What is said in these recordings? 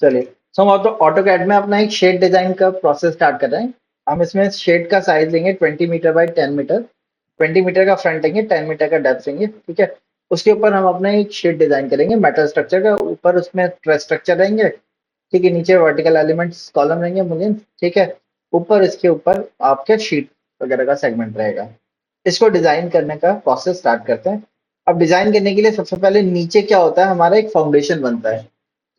चलिए, तो हम ऑटो कैड में अपना एक शेड डिजाइन का प्रोसेस स्टार्ट कर रहे हैं। हम इसमें शेड का साइज लेंगे 20 मीटर बाई 10 मीटर। 20 मीटर का फ्रंट लेंगे, 10 मीटर का डेप्थ लेंगे, ठीक है। उसके ऊपर हम अपना एक शेड डिजाइन करेंगे मेटल स्ट्रक्चर का, ऊपर उसमें ट्रस स्ट्रक्चर रहेंगे, ठीक है। नीचे वर्टिकल एलिमेंट्स कॉलम रहेंगे मुझे, ठीक है। ऊपर इसके ऊपर आपके शीट वगैरह का सेगमेंट रहेगा। इसको डिजाइन करने का प्रोसेस स्टार्ट करते हैं। अब डिजाइन करने के लिए सबसे पहले नीचे क्या होता है, हमारा एक फाउंडेशन बनता है,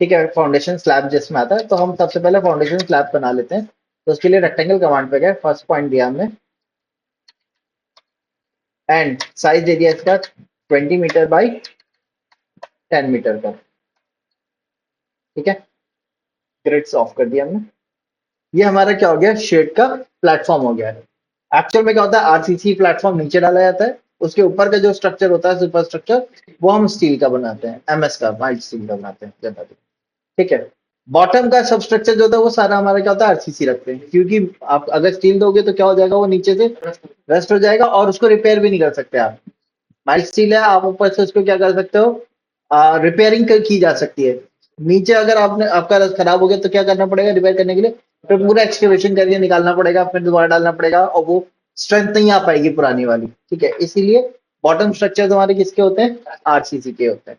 ठीक है। फाउंडेशन स्लैब जिसमें आता है, तो हम सबसे पहले फाउंडेशन स्लैब बना लेते हैं। तो उसके लिए रेक्टेंगल कमांड पे गए, फर्स्ट पॉइंट दिया हमने, एंड साइज दे दिया इसका 20 मीटर बाई 10 मीटर का, ठीक है। ग्रिड्स ऑफ कर दिया हमने। ये हमारा क्या हो गया, शेड का प्लेटफॉर्म हो गया है। एक्चुअल में क्या होता है, आरसीसी प्लेटफॉर्म नीचे डाला जाता है, उसके ऊपर का जो स्ट्रक्चर होता है, सुपर स्ट्रक्चर, वो हम स्टील का बनाते हैं, एमएस का, माइल्ड स्टील का बनाते हैं जनरली, ठीक है। बॉटम का सब स्ट्रक्चर जो होता है वो सारा हमारा क्या होता है, आरसीसी रखते हैं, क्योंकि आप अगर स्टील दोगे तो क्या हो जाएगा, वो नीचे से रस्ट हो जाएगा और उसको रिपेयर भी नहीं कर सकते आप। माइल्ड स्टील है, आप ऊपर से उसको क्या कर सकते हो, रिपेयरिंग की जा सकती है। नीचे अगर आपने आपका रस खराब हो गया तो क्या करना पड़ेगा रिपेयर करने के लिए, फिर पूरा एक्सकेवेशन करके निकालना पड़ेगा, फिर दोबारा डालना पड़ेगा, और वो स्ट्रेंथ नहीं आ पाएगी पुरानी वाली, ठीक है। इसीलिए बॉटम स्ट्रक्चर हमारे किसके होते हैं, आरसीसी के होते हैं,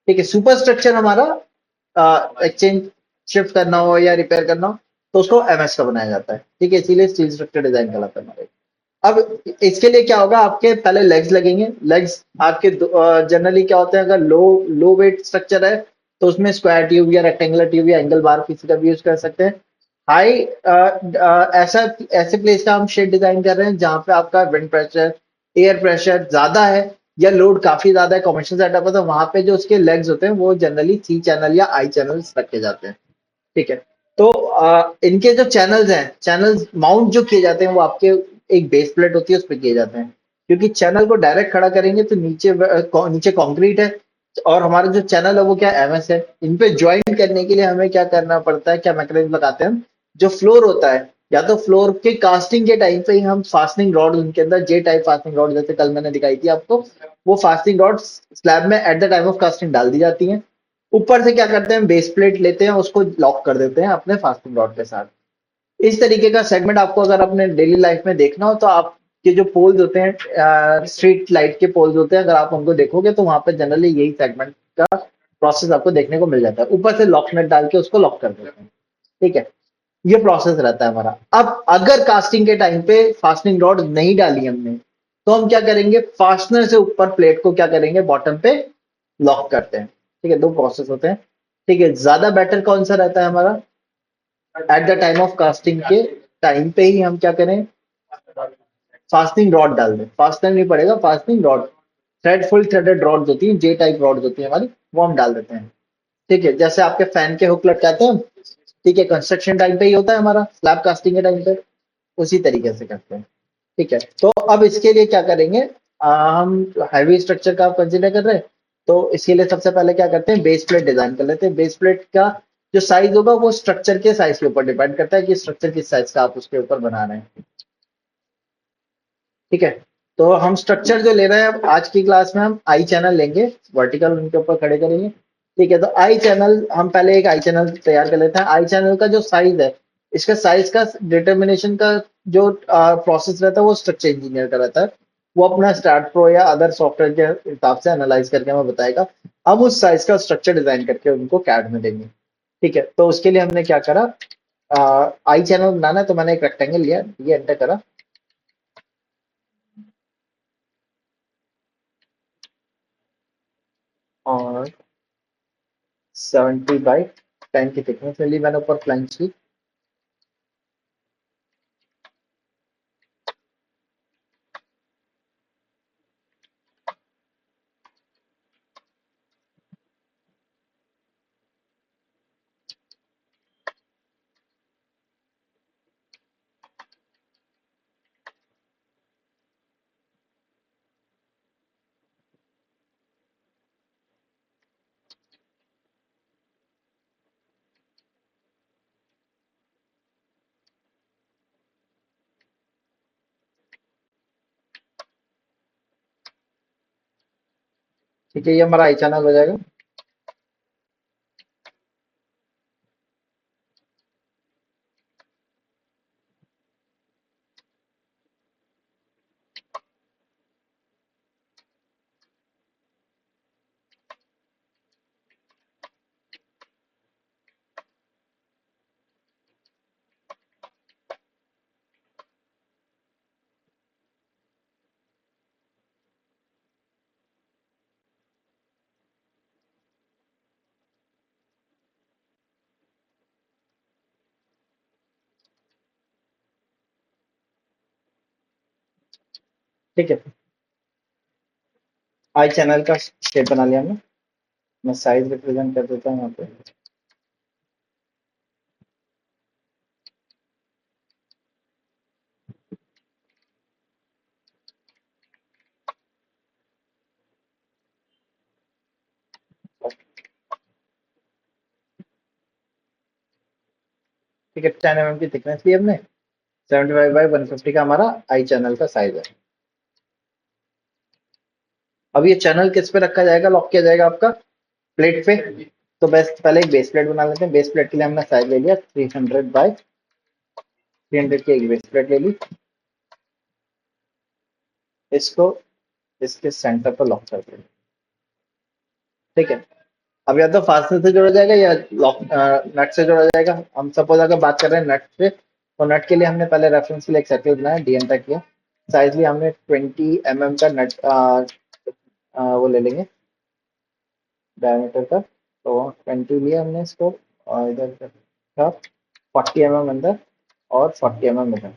ठीक है। सुपर स्ट्रक्चर हमारा एक्सचेंज शिफ्ट करना हो या रिपेयर करना हो तो उसको एमएस का बनाया जाता है, ठीक है। इसीलिए स्टील स्ट्रक्चर डिजाइन कहलाता है हमारे। अब इसके लिए क्या होगा, आपके पहले लेग्स लगेंगे। लेग्स आपके जनरली क्या होते हैं, अगर लो लो वेट स्ट्रक्चर है तो उसमें स्क्वायर ट्यूब या रेक्टेंगुलर ट्यूब या एंगल बार किसी का भी यूज कर सकते हैं। हाई ऐसा ऐसे प्लेस का हम शेड डिजाइन कर रहे हैं जहां पे आपका विंड प्रेशर, एयर प्रेशर ज्यादा है या लोड काफी ज्यादा है, कमर्शियल सेटअप है, तो वहां पे जो उसके लेग्स होते हैं वो जनरली सी चैनल या आई चैनल्स रखे जाते हैं, ठीक है। तो इनके जो चैनल्स हैं, चैनल्स माउंट जो किए जाते हैं वो आपके एक बेस प्लेट होती है उस पर किए जाते हैं, क्योंकि चैनल को डायरेक्ट खड़ा करेंगे तो नीचे नीचे कंक्रीट है, और हमारा जो चैनल है वो क्या एमएस है। इन पे ज्वाइन करने के लिए हमें क्या करना पड़ता है, क्या मैकेनिज्म लगाते हैं हम, जो फ्लोर होता है, या तो फ्लोर के कास्टिंग के टाइम पे ही हम फास्टनिंग रॉड उनके अंदर, जे टाइप फास्टनिंग रॉड जैसे कल मैंने दिखाई थी आपको, वो फास्टनिंग रॉड स्लैब में at the time of casting डाल दी जाती हैं। ऊपर से क्या करते हैं, बेस प्लेट लेते हैं, उसको लॉक कर देते हैं अपने फास्टिंग रॉड के साथ। इस तरीके का सेगमेंट आपको अगर अपने डेली लाइफ में देखना हो तो आपके जो पोल्स होते हैं, स्ट्रीट लाइट के पोल्स होते हैं, अगर आप उनको देखोगे तो वहां पे जनरली यही सेगमेंट का प्रोसेस आपको देखने को मिल जाता है। ऊपर से लॉक नट डाल के उसको लॉक कर देते हैं, ठीक है। ये प्रोसेस रहता है हमारा। अब अगर कास्टिंग के टाइम पे फास्टनिंग रॉड नहीं डाली हमने, तो हम क्या करेंगे, फास्टनर से ऊपर प्लेट को क्या करेंगे, बॉटम पे लॉक करते हैं, ठीक है। दो प्रोसेस होते हैं, ठीक है। ज्यादा बेटर कौन सा रहता है हमारा, at the time of casting के टाइम पे ही हम क्या करें, फास्टिंग रॉड डाल दें, फास्टनर नहीं पड़ेगा, fasting rod, thread full threaded rods होती हैं, जे टाइप रॉड्स होती है हमारी, वो हम डाल देते हैं, ठीक है। जैसे आपके फैन के हुक लटकाते हैं हम, ठीक है, कंस्ट्रक्शन टाइम पे ही होता है हमारा, स्लैब कास्टिंग के टाइम पे उसी तरीके से करते हैं, ठीक है। तो अब इसके लिए क्या करेंगे, हम हैवी स्ट्रक्चर का कंसिडर कर रहे हैं, तो इसके लिए सबसे पहले क्या करते हैं, बेस प्लेट डिजाइन कर लेते हैं। बेस प्लेट का जो साइज होगा वो स्ट्रक्चर के साइज के ऊपर डिपेंड करता है कि स्ट्रक्चर किस साइज का आप उसके ऊपर बना रहे हैं, ठीक है। तो हम स्ट्रक्चर जो ले रहे हैं आज की क्लास में, हम आई चैनल लेंगे, वर्टिकल उनके ऊपर खड़े करेंगे, ठीक है। तो आई चैनल हम पहले एक आई चैनल तैयार कर लेते हैं। आई चैनल का जो साइज है, इसका साइज का डिटर्मिनेशन का जो प्रोसेस रहता है वो स्ट्रक्चर इंजीनियर का रहता है। वो अपना स्टार्ट प्रो या अदर सॉफ्टवेयर के हिसाब से एनालाइज करके हमें बताएगा। हम उस साइज का स्ट्रक्चर डिजाइन करके उनको कैड में देंगे, ठीक है। तो उसके लिए हमने क्या करा, आई चैनल बनाना है, तो मैंने एक रेक्टेंगल लिया, ये एंटर करा, और 70 बाई 10 की थिकनेस मिली मैंने ऊपर फ्लैंक्स की। ठीक है, ये हमारा आई चैनल हो जाएगा। ठीक है, आई चैनल का शेप बना लिया हमने। मैं साइज रिप्रेजेंट कर देता हूँ यहाँ पे। ठीक है, 10 mm की थिकनेस ली हमने। 75/150 का हमारा आई चैनल का साइज है। अब ये चैनल किस पे रखा जाएगा, लॉक किया जाएगा आपका प्लेट पे। तो बेस्ट पहले एक बेस प्लेट बना लेते हैं। बेस प्लेट के लिए हमने साइज ले लिया 300/300 की एक बेस प्लेट ले ली। इसको इसके सेंटर पर लॉक कर देंगे। ठीक है, अब या तो फास्टनर से जोड़ा जाएगा या लॉक नट से जोड़ा जाएगा। हम सपोज अगर बात कर रहे हैं नट से, तो नट के लिए हमने पहले रेफरेंस के लिए एक सर्किल बनाया, डीएन तक किया। साइज लिया हमने 20 mm का नट, वो ले लेंगे डायमीटर का। तो 20 लिया हमने इसको, और इधर का 40 mm अंदर और 40 mm इधर,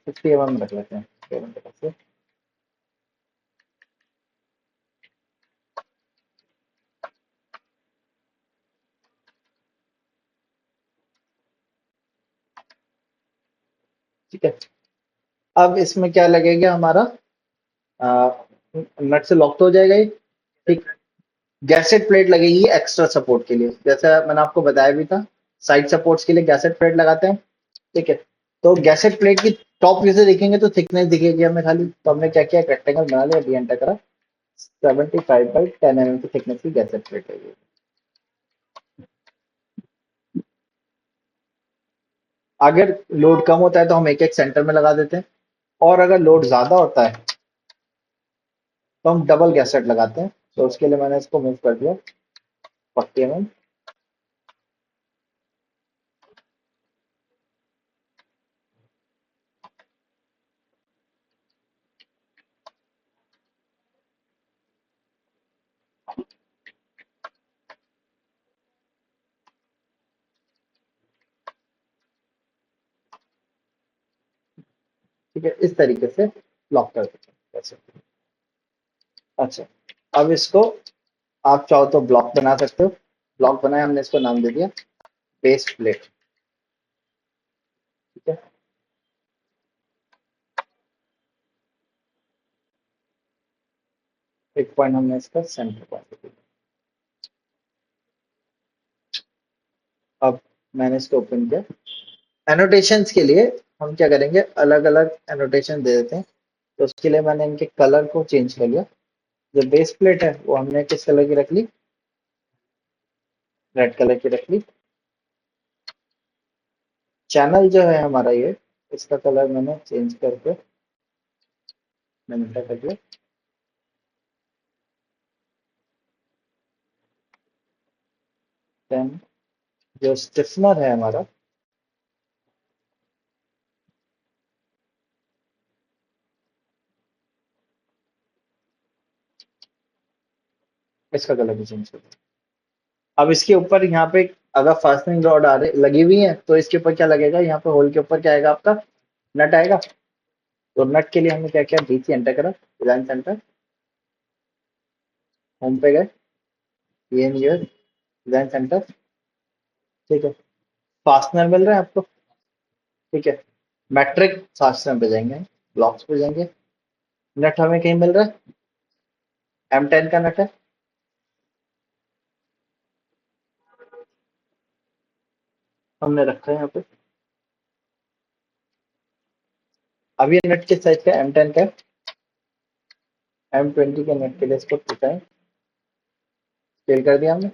50 mm रख लेते हैं केबल के पास से। ठीक है, अब इसमें क्या लगेगा हमारा, नट से लॉक तो हो जाएगा ये। ठीक, गैसेट प्लेट लगेगी एक्स्ट्रा सपोर्ट के लिए, जैसा मैंने आपको बताया भी था। साइड सपोर्ट्स के लिए गैसेट प्लेट लगाते हैं। ठीक है, तो गैसेट प्लेट की टॉप व्यू से देखेंगे तो थिकनेस दिखेगी हमें खाली। तो हमने क्या किया, रेक्टेंगल बना लिया, डी एंटर करा। 75/10 mm की थिकनेस की गैसेट प्लेट लगेगी। अगर लोड कम होता है तो हम एक एक सेंटर में लगा देते हैं, और अगर लोड ज्यादा होता है तो हम डबल गैसेट लगाते हैं। तो उसके लिए मैंने इसको मूव कर दिया 40 mm। ठीक है, इस तरीके से लॉक कर देते हैं ऐसे। अच्छा, अब इसको आप चाहो तो ब्लॉक बना सकते हो। ब्लॉक बनाया हमने, इसको नाम दे दिया बेस प्लेट। ठीक है, एक पॉइंट हमने इसका सेंटर पॉइंट दिया। अब मैंने इसको ओपन किया। एनोटेशंस के लिए हम क्या करेंगे, अलग अलग एनोटेशन दे देते हैं। तो उसके लिए मैंने इनके कलर को चेंज कर लिया। जो बेस प्लेट है वो हमने किस कलर की रख ली, रेड कलर की रख ली। चैनल जो है हमारा ये, इसका कलर मैंने चेंज करके मैंने क्या कर दिया, देन जो स्टिफनर है हमारा, इसका कलर भी चेंज कर दिया। अब इसके ऊपर यहाँ पे अगर फास्टनिंग रॉड आ रही लगी हुई है तो इसके ऊपर क्या लगेगा, यहाँ पे होल के ऊपर क्या आएगा आपका, नट आएगा। तो नट के लिए हमने क्या किया, डीसी एंटर करा, डिजाइन सेंटर, होम पे गए, पीएन यूएस, डिजाइन सेंटर। ठीक है, फास्टनर मिल रहा है आपको। ठीक है, मैट्रिक फास्टनर पे जाएंगे, ब्लॉक्स पे जाएंगे। नट हमें कहीं मिल रहा है, M10 का नट है, हमने रखा है यहाँ पे। अब ये नट किस साइज का है, M10 का है। M20 के नट के लिए इसको पिटाएं, स्केल कर दिया हमने।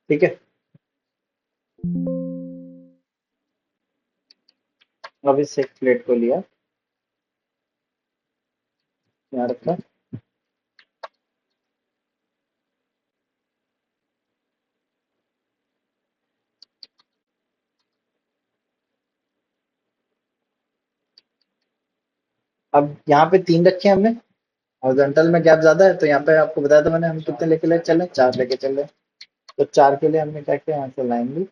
ठीक है, अब इस एक प्लेट को लिया, यहाँ रखा। अब यहाँ पे 3 रखे हैं हमने, हॉरिजॉन्टल में गैप ज्यादा है, तो यहाँ पे आपको बताया था मैंने हम कितने लेके चले, 4 लेके चले। तो 4 के लिए हमने क्या किया, यहाँ से लाइन ली,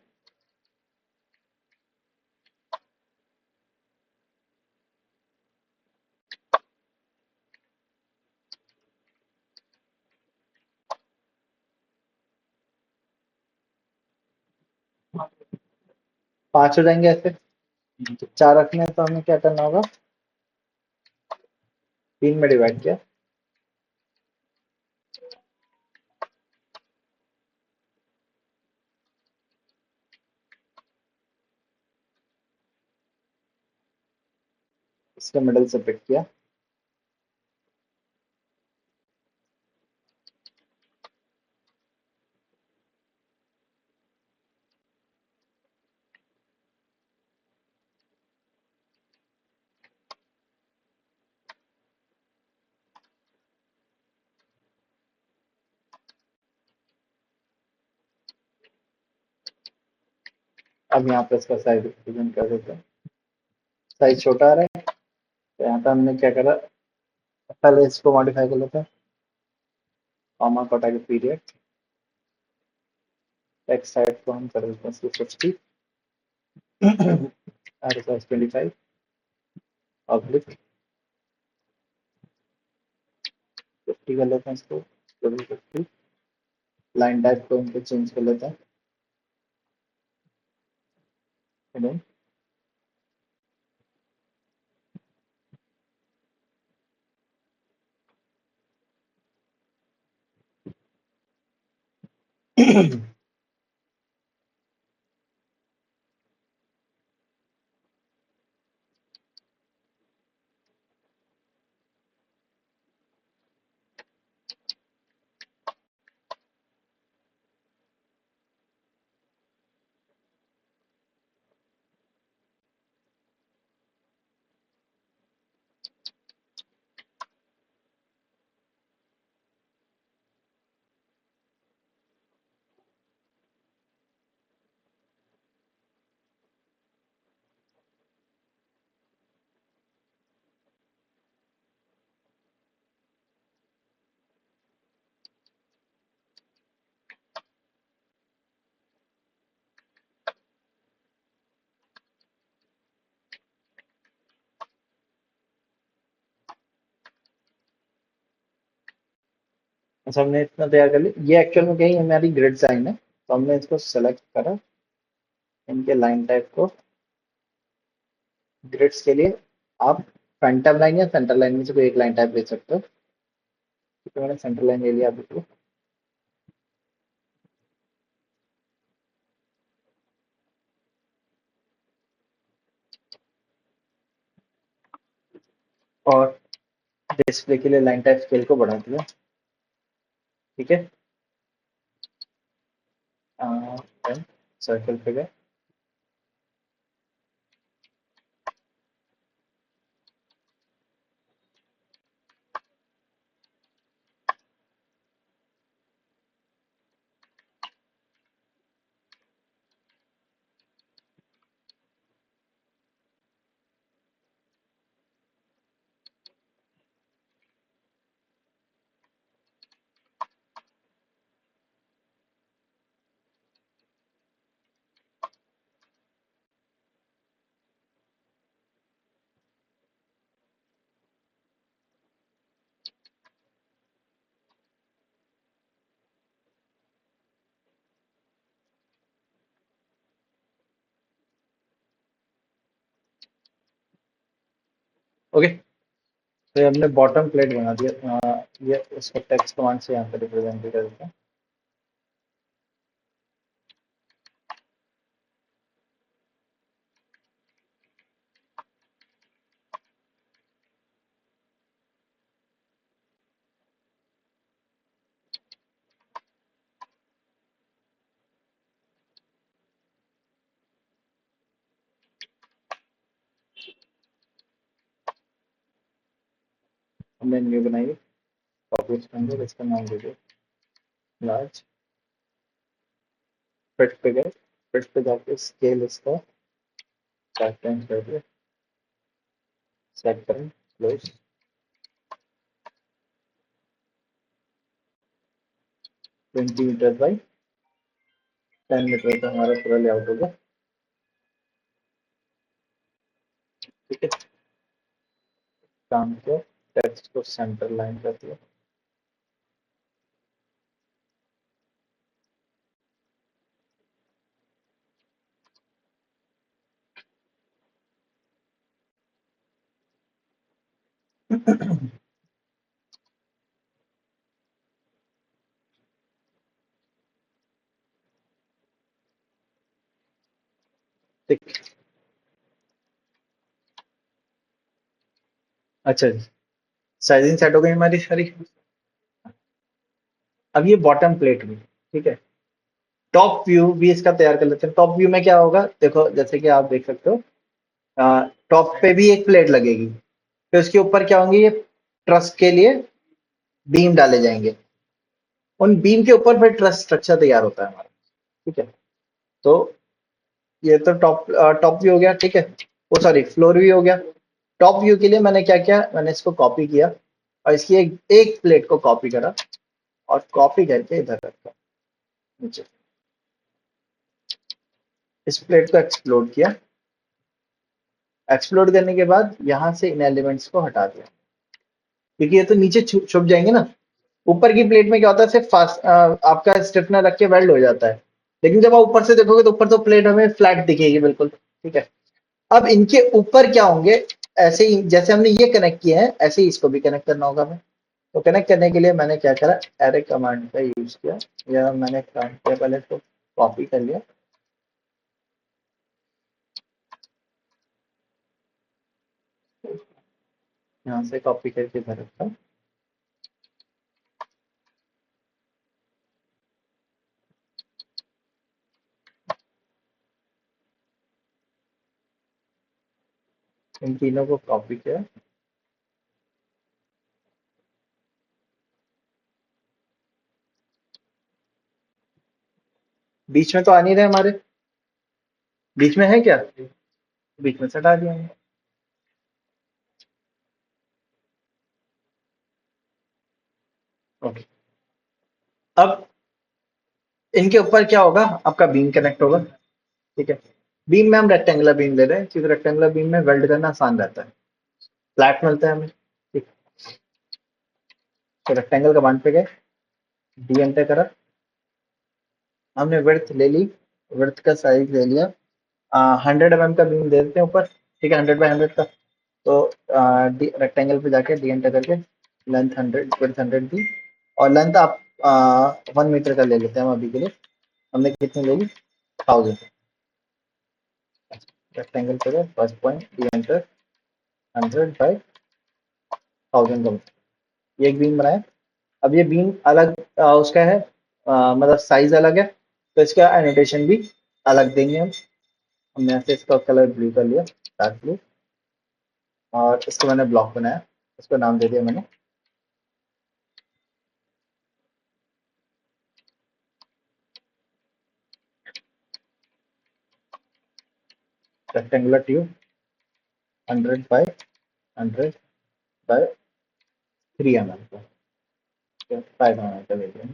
5 हो जाएंगे ऐसे। तो 4 रखने हैं, तो हमें क्या करना होगा, 3 में डिवाइड किया, इसके मिडल से पिक किया। अब यहाँ पे इसका साइज रिप्रेजेंट कर देते हैं, साइज छोटा आ रहा है, तो यहाँ पे हमने क्या करा, पहले इसको मॉडिफाई कर लेते हैं, कॉमा को हटा के पीरियड, टेक्स्ट साइड को हम कर देते हैं इसको 50, आर साइज 25, ऑब्लिक 50 कर लेते हैं इसको, 50, लाइन टाइप को इनको चेंज कर लेते हैं, hidden। अच्छा हमने इतना तैयार कर लिया, ये एक्चुअल में कहीं हमारी ग्रिड लाइन है, तो हमने इसको सेलेक्ट करा, इनके लाइन टाइप को, ग्रिड्स के लिए आप फैंटम लाइन या सेंटर लाइन में से कोई एक लाइन टाइप ले सकते हो, तो मैंने सेंटर लाइन ले लिया अभी, और डिस्प्ले के लिए लाइन टाइप स्केल को बढ़ा दिया, ठीक है। सर्कल पे गए, ओके। तो ये हमने बॉटम प्लेट बना दिया, ये इसको टेक्स्ट कमांड से यहाँ पे रिप्रेजेंट कर देते हैं, हमने न्यू बनाई, पब्लिश करेंगे, इसका नाम दे दो लार्ज, फिट पे गए, फिट पे जाके स्केल इसका 4 टाइम्स कर दिया, सेट करें, क्लोज 20 मीटर बाई 10 मीटर का हमारा पूरा लेआउट हो गया। ठीक है, काम किया, टेक्स्ट को सेंटर लाइन कर दिया। ठीक, अच्छा जी, साइजिंग सेट हो गई हमारी सारी। अब ये बॉटम प्लेट में, ठीक है, टॉप व्यू भी इसका तैयार कर लेते हैं। टॉप व्यू में क्या होगा, देखो जैसे कि आप देख सकते हो, टॉप पे भी एक प्लेट लगेगी, फिर उसके ऊपर क्या होंगे, ये ट्रस के लिए बीम डाले जाएंगे, उन बीम के ऊपर फिर ट्रस स्ट्रक्चर तैयार होता है हमारा। ठीक है, तो ये तो टॉप व्यू हो गया। ठीक है, वो सॉरी फ्लोर व्यू हो गया। टॉप व्यू के लिए मैंने क्या किया, मैंने इसको कॉपी किया और इसकी एक प्लेट को कॉपी करा और कॉपी करके इधर रखा नीचे। इस प्लेट को एक्सप्लोड किया, एक्सप्लोड करने के बाद यहाँ से इन एलिमेंट्स को हटा दिया, क्योंकि ये तो नीचे छुप जाएंगे ना। ऊपर की प्लेट में क्या होता है, सिर्फ फास्ट आपका स्टिफनर रख के वेल्ड हो जाता है, लेकिन जब आप ऊपर से देखोगे तो ऊपर तो प्लेट हमें फ्लैट दिखेगी बिल्कुल। ठीक है, अब इनके ऊपर क्या होंगे, ऐसे ही जैसे हमने ये कनेक्ट किए हैं ऐसे ही इसको भी कनेक्ट करना होगा हमें। तो कनेक्ट करने के लिए मैंने क्या करा, एरे कमांड का यूज किया, या मैंने काम किया पहले तो कॉपी कर लिया, यहाँ से कॉपी करके इधर रखा। इन तीनों को कॉपी किया, बीच में तो आ नहीं रहे हमारे, बीच में है क्या, बीच में से हटा दिया हमने। ओके, अब इनके ऊपर क्या होगा, आपका बीम कनेक्ट होगा। ठीक है, बीम में हम रेक्टेंगुलर बीम ले रहे हैं क्योंकि रेक्टेंगुलर बीम में वेल्ड करना आसान रहता है, फ्लैट मिलता है हमें। ठीक, तो रेक्टेंगल कमांड पे गए, डी एंटर करा, हमने विड्थ ले ली, विड्थ का साइज ले लिया, 100 mm का बीम दे देते हैं ऊपर। ठीक है, 100 by 100 का। तो रेक्टेंगल पे जाके डी एंटर करके लेंथ 100, विड्थ 100 दी, और लेंथ आप 1 मीटर का ले लेते हैं हम अभी के लिए। हमने कितनी ले ली, 1000। रेक्टेंगल पे गए, first point, D enter, 100 by 1000 का, ये एक बीम बनाया। अब ये बीम अलग उसका है, मतलब साइज अलग है, तो इसका एनोटेशन भी अलग देंगे हम। हमने ऐसे इसका कलर ब्लू कर लिया, डार्क ब्लू, और इसको मैंने ब्लॉक बनाया, इसको नाम दे दिया मैंने rectangular tube 100 by 100 by 3 mm का, 5 mm का ले लिया।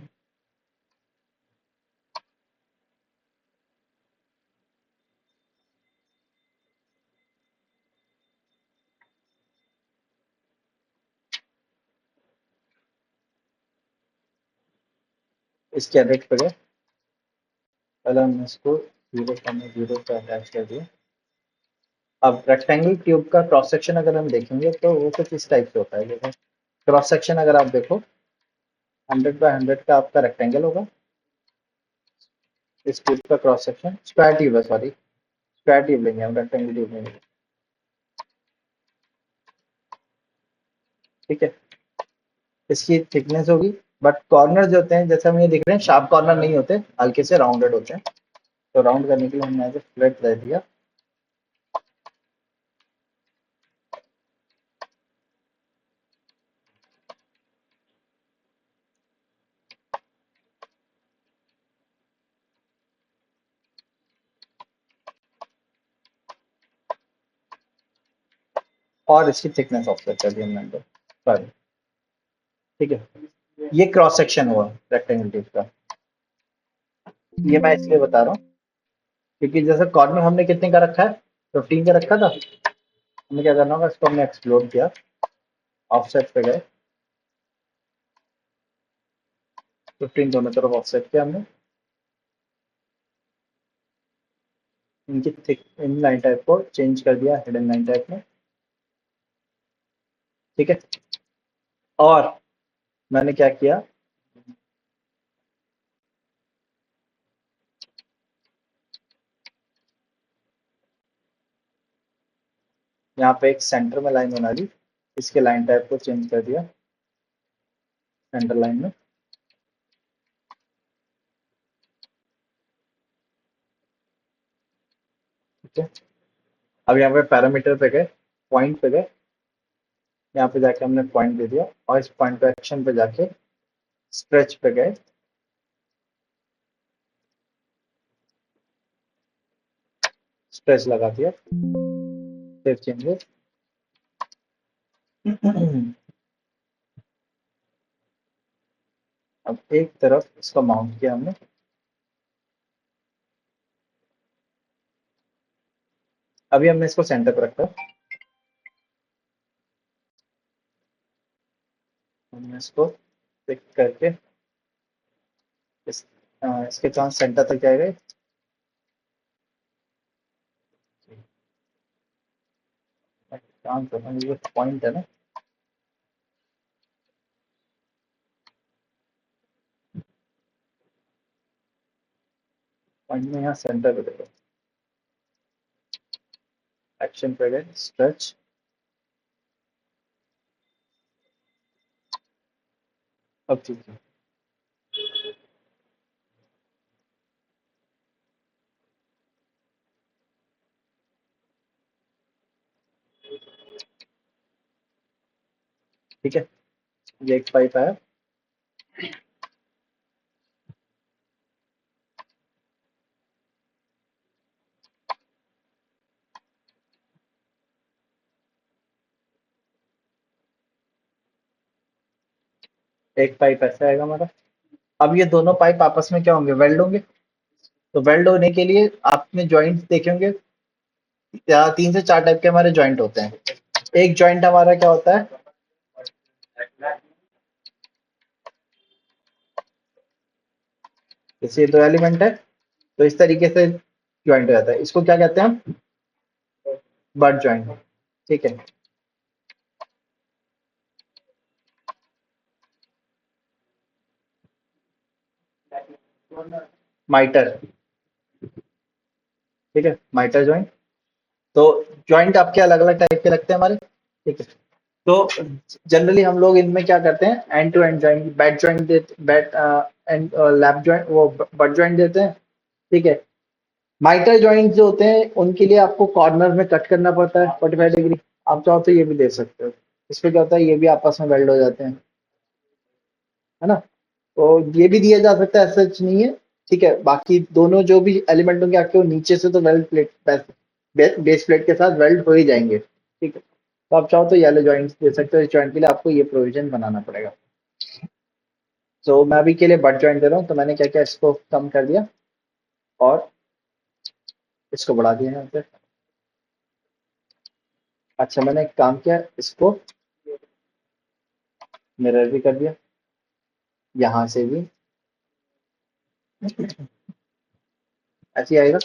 इसके एडिट पे गए, पहले हमने इसको 0,0 पे अटैच कर दिया। अब रेक्टेंगल ट्यूब का क्रॉस सेक्शन अगर हम देखेंगे तो वो कुछ इस टाइप से होता है। देखो क्रॉस सेक्शन अगर आप देखो, 100 by 100 का आपका रेक्टेंगल होगा, इस ट्यूब का क्रॉस सेक्शन, स्क्वायर ट्यूब है सॉरी, स्क्वायर ट्यूब लेंगे हम, रेक्टेंगल ट्यूब लेंगे। ठीक है, इसकी थिकनेस होगी, बट कॉर्नर जो होते हैं जैसे हम ये दिख रहे हैं, शार्प कॉर्नर नहीं होते, हल्के से राउंडेड होते हैं। तो राउंड करने के लिए हमने ऐसे फ्लैट दे दिया। और इसकी थिकनेस ऑफसेट कर दी हमने अंदर पर। ठीक है, ये क्रॉस सेक्शन हुआ रेक्टेंगल टेप का। ये मैं इसलिए बता रहा हूँ क्योंकि जैसे कॉर्नर हमने कितने का रखा है, 15 का रखा था। हमें क्या करना होगा, इसको हमने एक्सप्लोर किया, ऑफसेट पे गए, 15 दोनों तरफ ऑफसेट किया हमने। इनकी थिक इन लाइन टाइप को चेंज कर दिया हिडन लाइन टाइप में। ठीक है, और मैंने क्या किया, यहाँ पे एक सेंटर में लाइन बना दी, इसके लाइन टाइप को चेंज कर दिया सेंटर लाइन में। ठीक है, अब यहाँ पे पैरामीटर पे गए, पॉइंट पे गए, यहाँ पे जाके हमने पॉइंट दे दिया और इस पॉइंट पे एक्शन पे जाके स्ट्रेच पे गए, स्ट्रेच लगा दिया, सेव चेंजेस। अब एक तरफ इसका माउंट किया हमने, अभी हमने इसको सेंटर पे रखा, हमने इसको पिक करके इस इसके चांस सेंटर तक जाएगा। काम करना, ये पॉइंट है ना, पॉइंट में यहाँ सेंटर पे देखो, एक्शन पे गए, स्ट्रेच, अब ठीक है। ठीक है, ये एक पाइप आया, एक पाइप ऐसा आएगा हमारा। अब ये दोनों पाइप आपस में क्या होंगे, वेल्ड होंगे। तो वेल्ड होने के लिए आपने जॉइंट देखे होंगे, 3 से 4 टाइप के हमारे जॉइंट होते हैं। एक जॉइंट हमारा क्या होता है, जैसे ये 2 एलिमेंट है तो इस तरीके से ज्वाइंट हो जाता है, इसको क्या कहते हैं हम, बट ज्वाइंट। ठीक है, माइटर। ठीक है, माइटर ज्वाइंट। तो ज्वाइंट आपके अलग अलग टाइप के लगते हैं हमारे। ठीक है, तो जनरली हम लोग इनमें क्या करते हैं, end to end joint, butt joint देते, बैट एंड लैप ज्वाइंट, वो बट ज्वाइंट देते हैं। ठीक है, माइटर ज्वाइंट जो होते हैं उनके लिए आपको कॉर्नर में कट करना पड़ता है 45 डिग्री। आप चाहो तो ये भी दे सकते हो, इसमें क्या होता है, ये भी आपस में वेल्ड हो जाते हैं, है ना। तो ये भी दिया जा सकता है, ऐसा कुछ नहीं है। ठीक है, बाकी दोनों जो भी एलिमेंट होंगे आपके, वो नीचे से तो वेल्ड प्लेट, बेस प्लेट के साथ वेल्ड हो ही जाएंगे। ठीक है, तो आप चाहो तो येलो जॉइंट्स दे सकते हो, इस जॉइंट के लिए आपको ये प्रोविजन बनाना पड़ेगा। तो मैं अभी के लिए बट जॉइंट दे रहा हूँ, तो मैंने क्या किया, इसको कम कर दिया और इसको बढ़ा दिया यहाँ पे। अच्छा, मैंने एक काम किया, इसको मिरर भी कर दिया, यहाँ से भी ऐसे ही आएगा।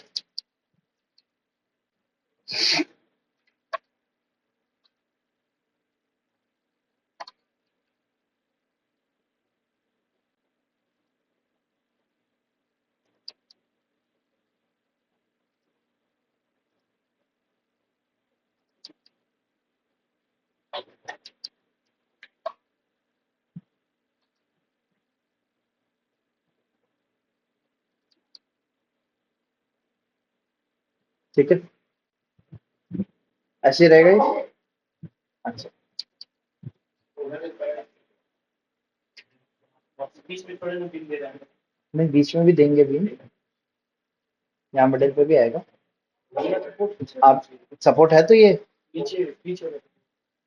ठीक है, ऐसे ही रहेगा ये। अच्छा, नहीं बीच में भी देंगे भी, यहाँ मिडिल पे भी आएगा। आप सपोर्ट है तो ये,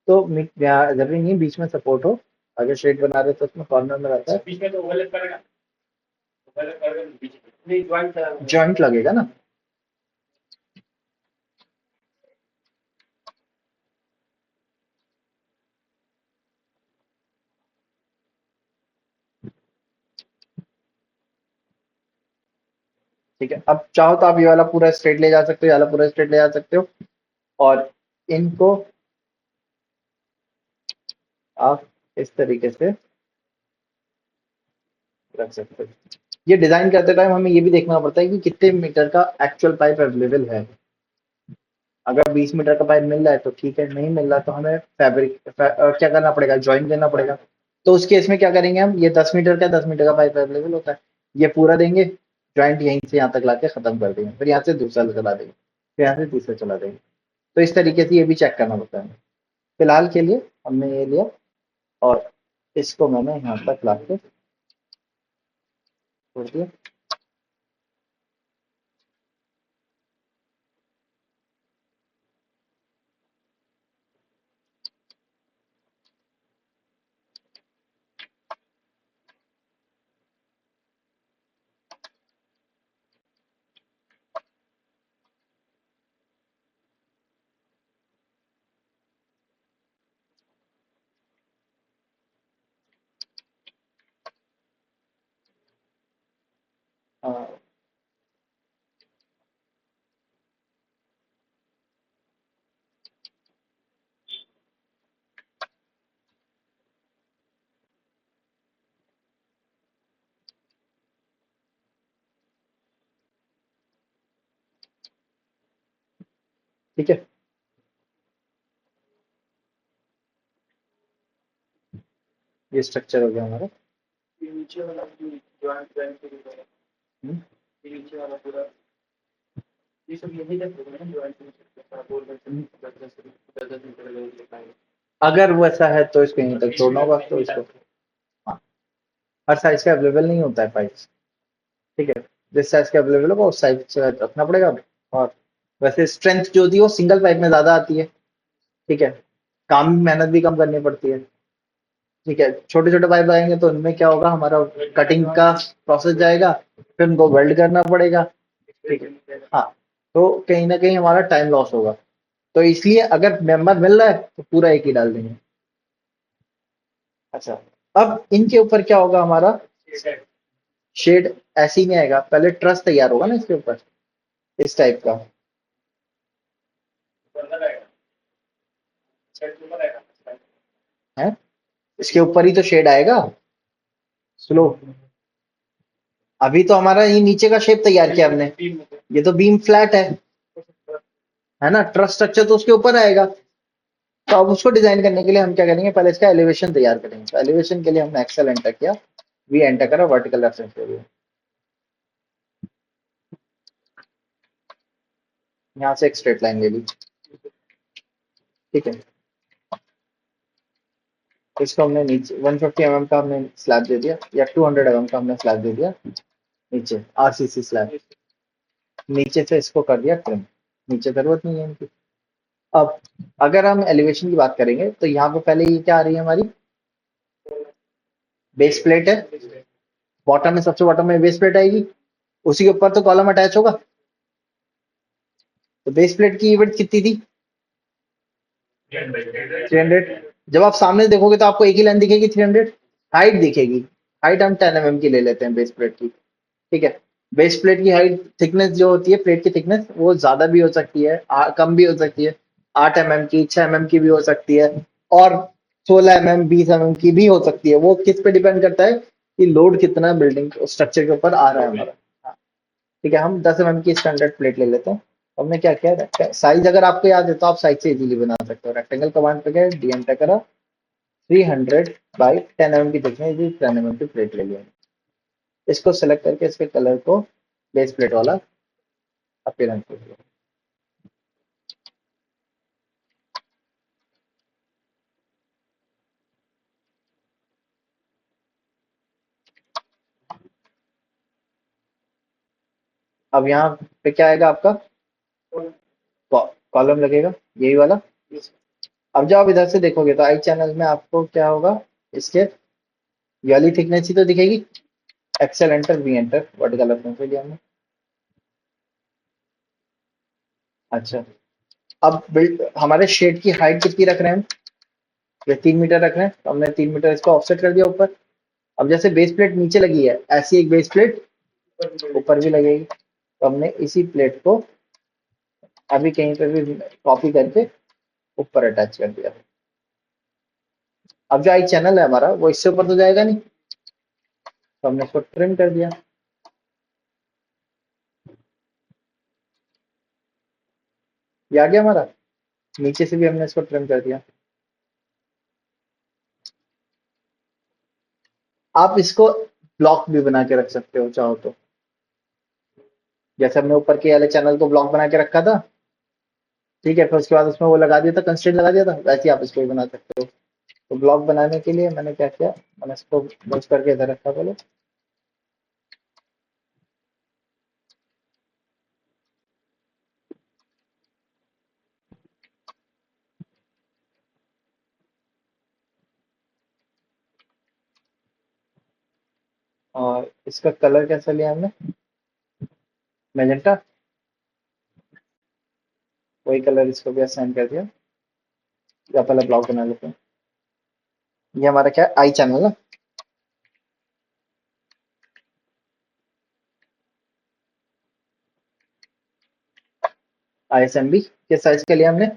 तो जरूरी नहीं है बीच में सपोर्ट हो। अगर शेड बना रहे तो उसमें कॉर्नर में रहता है, बीच में तो ओवरलैप करेगा, ओवरलैप करेगा बीच में नहीं, जॉइंट लगेगा ना। ठीक है, अब चाहो तो आप ये वाला पूरा स्ट्रेट ले जा सकते हो, ये वाला पूरा स्ट्रेट ले जा सकते हो, और इनको आप इस तरीके से रख सकते हो। ये डिजाइन करते टाइम हमें ये भी देखना पड़ता है कि कितने मीटर का एक्चुअल पाइप अवेलेबल है। अगर 20 मीटर का पाइप मिल रहा है तो ठीक है, नहीं मिल रहा तो हमें क्या करना पड़ेगा, ज्वाइन करना पड़ेगा। तो उस केस में क्या करेंगे हम, ये 10 मीटर का 10 मीटर का पाइप अवेलेबल होता है, ये पूरा देंगे, ज्वाइंट यहीं से यहाँ तक लाके खत्म कर देंगे, फिर यहाँ से दूसरा चला देंगे, फिर यहाँ से तीसरा चला देंगे। तो इस तरीके से ये भी चेक करना पड़ता है। फिलहाल के लिए हमने ये लिया और इसको मैंने यहाँ तक ला के छोड़ दिया। हाँ, ठीक है, ये स्ट्रक्चर हो गया हमारा। ये नीचे वाला जो ज्वाइंट ज्वाइंट के लिए है, ये नीचे वाला पूरा, ये सब यही तक होगा ना ज्वाइंट के नीचे बोल रहे थे 10 मीटर का है। अगर वो ऐसा है तो इसको यहीं तक छोड़ना होगा, तो इसको, हाँ, हर साइज का अवेलेबल नहीं होता है पाइप। ठीक है, जिस साइज का अवेलेबल होगा उस साइज से रखना पड़ेगा। और वैसे स्ट्रेंथ जो होती है वो सिंगल पाइप में ज्यादा आती है। ठीक है, काम मेहनत भी कम करनी पड़ती है। ठीक है, छोटे छोटे पाइप आएंगे तो उनमें क्या होगा, हमारा कटिंग का प्रोसेस जाएगा, फिर उनको वेल्ड करना पड़ेगा। ठीक है, हाँ, तो कहीं ना कहीं हमारा टाइम लॉस होगा। तो इसलिए अगर मेंबर मिल रहा है तो पूरा एक ही डाल देंगे। अच्छा, अब इनके ऊपर क्या होगा हमारा, शेड ऐसे ही नहीं आएगा, पहले ट्रस तैयार होगा ना इसके ऊपर, इस टाइप का है। इसके ऊपर ही तो शेड आएगा। स्लो, अभी तो हमारा ये नीचे का शेप तैयार किया हमने, ये तो बीम फ्लैट है ना, ट्रस स्ट्रक्चर तो उसके ऊपर आएगा। तो अब उसको डिजाइन करने के लिए हम क्या करेंगे, पहले इसका एलिवेशन तैयार करेंगे। तो एलिवेशन के लिए हमने एक्सेल एंटर किया, वी एंटर करा, वर्टिकल रेफरेंस के लिए यहाँ से एक स्ट्रेट लाइन ले ली। ठीक है, तो इसको हमने नीचे 150 mm का हमने स्लैब दे दिया, या 200 mm का हमने स्लैब दे दिया नीचे, आरसीसी स्लैब। नीचे से इसको कर दिया ट्रिम, नीचे जरूरत नहीं है इनकी। अब अगर हम एलिवेशन की बात करेंगे तो यहाँ पे पहले ये क्या आ रही है हमारी, बेस प्लेट है, बॉटम में, सबसे बॉटम में बेस प्लेट आएगी, उसी के ऊपर तो कॉलम अटैच होगा। तो बेस प्लेट की विड्थ कितनी थी, 300। जब आप सामने देखोगे तो आपको एक ही लाइन दिखेगी, 300। हाइट दिखेगी, हाइट हम 10 mm की ले लेते हैं बेस प्लेट की। ठीक है, बेस प्लेट की हाइट, थिकनेस जो होती है प्लेट की थिकनेस, वो ज्यादा भी हो सकती है, कम भी हो सकती है। 8 mm की, 6 mm की भी हो सकती है, और 16 mm, 20 mm की भी हो सकती है। वो किस पे डिपेंड करता है कि लोड कितना बिल्डिंग स्ट्रक्चर के ऊपर आ रहा है हमारा। हाँ, ठीक है, हम 10 mm की स्टैंडर्ड प्लेट ले लेते हैं। हमने क्या किया, साइज अगर आपको याद है तो आप साइज से इजीली बना सकते हो। रेक्टेंगल कमांड पे गए, डी एंटर करा, 300 बाई 10 mm की थिकनेस, 10 mm की प्लेट ले लिया। इसको सेलेक्ट करके इसके कलर को बेस प्लेट वाला अपीयरेंस दे दिया। अब यहाँ पे क्या आएगा आपका, कॉलम लगेगा, यही वाला। अब जब आप इधर से देखोगे तो आई चैनल में आपको क्या होगा, इसके ये वाली थिकनेस ही तो दिखेगी। Excel enter, we enter, vertical अपने पे लिया हमने। अच्छा, अब बिल्ड हमारे शेड की हाइट कितनी रख रहे हैं हम? ये 3 मीटर रख रहे हैं, तो हमने 3 मीटर इसको ऑफसेट कर दिया ऊपर। अब जैसे बेस प्लेट नीचे लगी है, ऐसी एक बेस प्लेट ऊपर भी लगेगी, तो हमने इसी प्लेट को अभी कहीं पर भी कॉपी करके ऊपर अटैच कर दिया। अब जो आई चैनल है हमारा, वो इससे ऊपर तो जाएगा नहीं, तो हमने इसको ट्रिम कर दिया। ये आ गया हमारा, नीचे से भी हमने इसको ट्रिम कर दिया। आप इसको ब्लॉक भी बना के रख सकते हो चाहो तो, जैसे हमने ऊपर के वाले चैनल को ब्लॉक बना के रखा था, ठीक है, फिर उसके बाद उसमें वो लगा दिया था, कंस्ट्रेंट लगा दिया था, वैसे ही आप इसको भी बना सकते हो। तो ब्लॉक बनाने के लिए मैंने क्या किया, मैंने इसको बस करके इधर रखा पहले, और इसका कलर कैसा लिया हमने, मैजेंटा, वही कलर इसको भी असाइन कर दिया। या पहले ब्लॉक बना लेते हैं। ये हमारा क्या है, आई चैनल है। ISMB के साइज के लिए हमने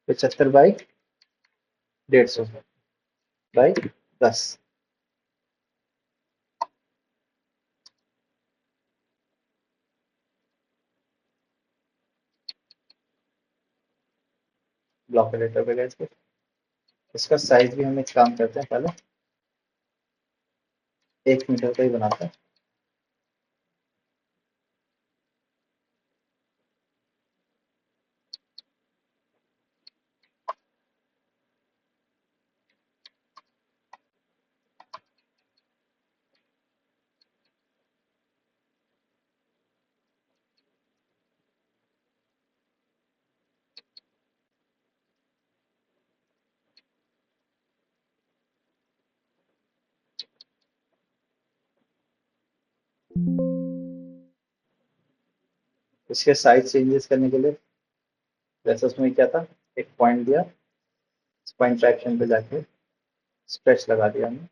75 बाई 150 बाई 10। ब्लॉक एडिटर पे गए इसके, इसका साइज भी हम एक काम करते हैं, पहले 1 मीटर का ही बनाते हैं। इसके साइज चेंजेस करने के लिए, जैसे उसमें क्या था, एक पॉइंट दिया, इस पॉइंट ट्रैक्शन पे जाके स्ट्रेच लगा दिया हमने।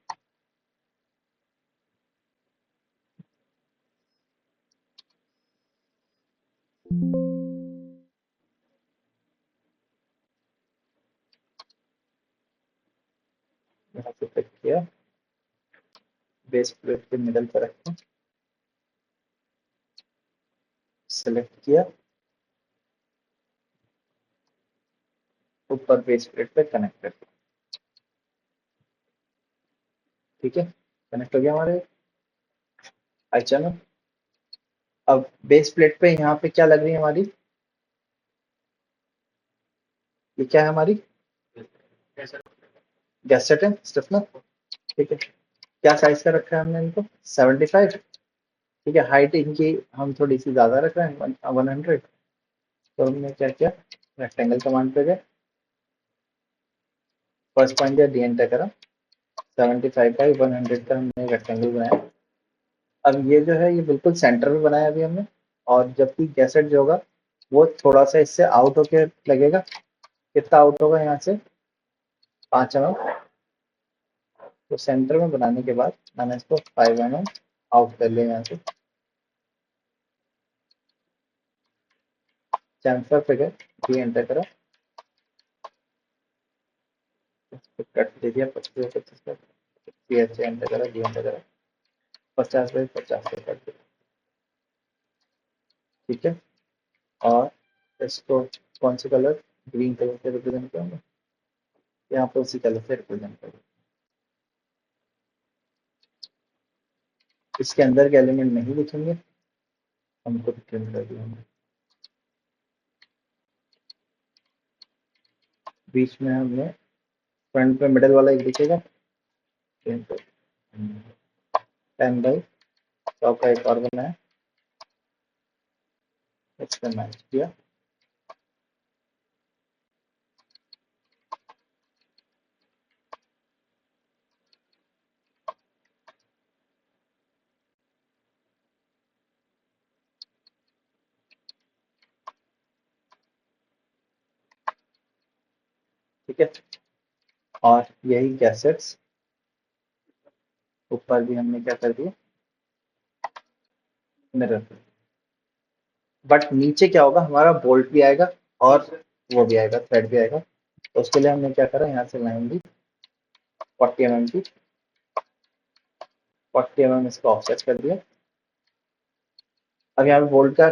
यहाँ पे पिक किया, बेस प्लेट के मिडल पर रखा, सेलेक्ट किया, ऊपर बेस प्लेट पे कनेक्ट कर दिया। ठीक है, कनेक्ट हो गया हमारे आई चैनल। अब बेस प्लेट पे यहाँ पे क्या लग रही है हमारी, ये क्या है हमारी, गैसेट है, स्टिफनर। ठीक है, क्या साइज का रखा है हमने इनको, 75। ठीक है, हाइट इनकी हम थोड़ी सी ज्यादा रख रहे हैं, 100। तो हमने क्या किया, रेक्टेंगल कमांड पे गए, फर्स्ट पॉइंट दिया, डी एंटर करा, 75 बाई 100 का हमने रेक्टेंगल बनाया। अब ये जो है, ये बिल्कुल सेंटर में बनाया अभी हमने, और जबकि गैसेट जो होगा वो थोड़ा सा इससे आउट होके लगेगा। कितना आउट होगा यहाँ से, 5 mm। तो सेंटर में बनाने के बाद मैंने इसको 5 mm आउट कर लिया यहाँ से। चैम्फर पे गए, डी एंटर करा, कट दे दिया 25 का, एंटर करा, डी एंटर करा, 50 बाई 50 पे कट दिया। ठीक है, और इसको कौन से कलर, ग्रीन कलर से रिप्रेजेंट करूँगा, यहाँ पर उसी कलर से रिप्रेजेंट करूँगा। इसके अंदर के एलिमेंट नहीं दिखेंगे, हमको ट्रिम कर दिया हमने। बीच में हमने, फ्रंट में मिडल वाला एक दिखेगा, 10 बाई 100 का एक और बनाया, इसमें मैच किया, ठीक है। और यही गैसेट्स ऊपर भी हमने क्या कर दिया, मिरर। बट नीचे क्या होगा, हमारा बोल्ट भी आएगा और वो भी आएगा, थ्रेड भी आएगा। तो उसके लिए हमने क्या करा, यहाँ से लाइन ली 40 mm की, 40 mm इसका ऑफसेट कर दिया। अब यहाँ पे बोल्ट का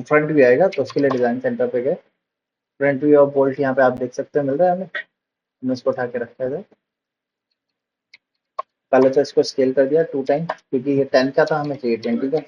फ्रंट भी आएगा, तो उसके लिए डिजाइन सेंटर पे गए, फ्रंट व्यू ऑफ बोल्ट यहाँ पे आप देख सकते हो मिल रहा है हमें। हमने इसको उठा के रखा है। पहले तो इसको स्केल कर दिया 2 टाइम, क्योंकि ये 10 का था, हमें चाहिए 20 का।